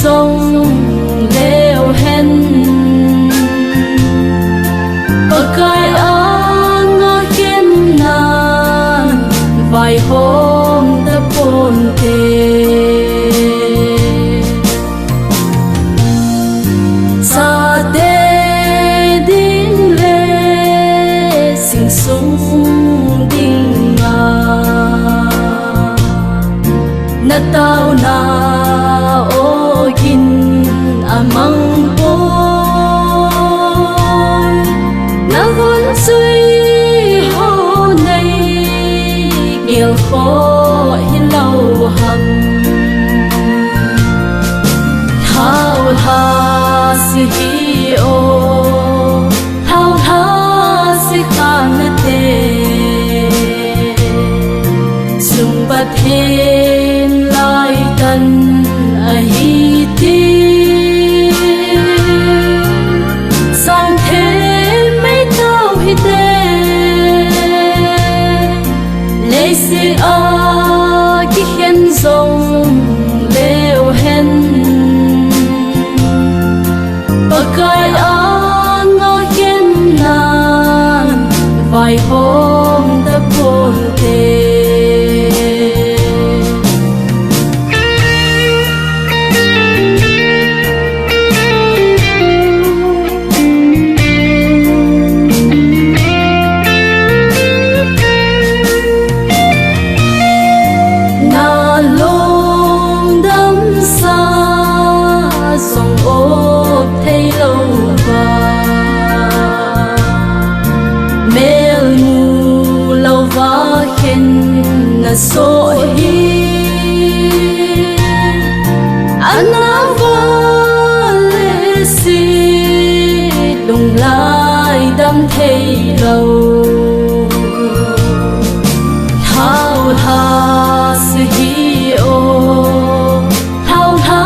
sông leo hen pakai an ngõ hiên nan vài hôm ta pôn tê sa tê đinh lê sinh sung đinh ngà na tao na o gin amang boy na gon suy ho nay nghèo khó hin lâu hằng thao tha si hi o thao tha si khan te sung bat hen lai tan a hi ti sang thế mấy tao hi te lấy si a ki hen zong leo hen pakai a ngõ hiên nan vài hôm ta pôn tê na so hi anava le si lung lai đam thei lâu thao tha si hi o thao tha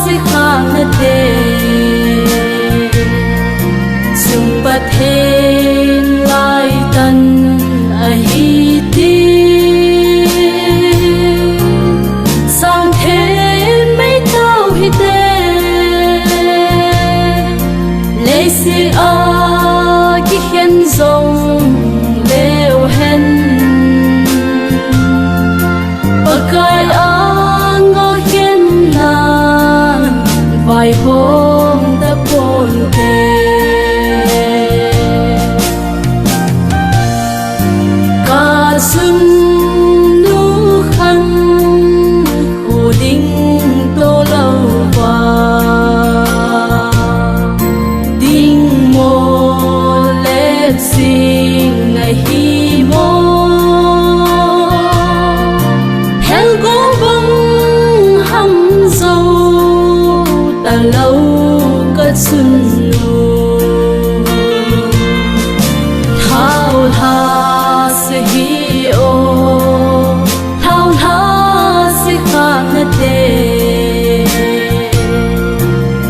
si khan te sung pat hen lai tan a hi ti si a ki hen zong leo hen pakai a ngõ hiên nan vài hôm ta pôn tê ca xuân nu khăn khu đinh tô lâu qua sinh ngày hi mô theo gỗ bông hâm dâu ta lâu cất xuân nụ thao tha se hi o thao tha se khan te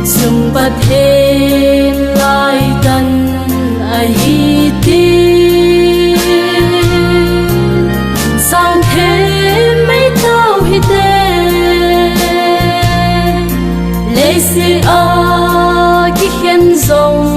sung bat hen lai tan a hi ti sang thế mấy tao hi te lấy si a ki hen zong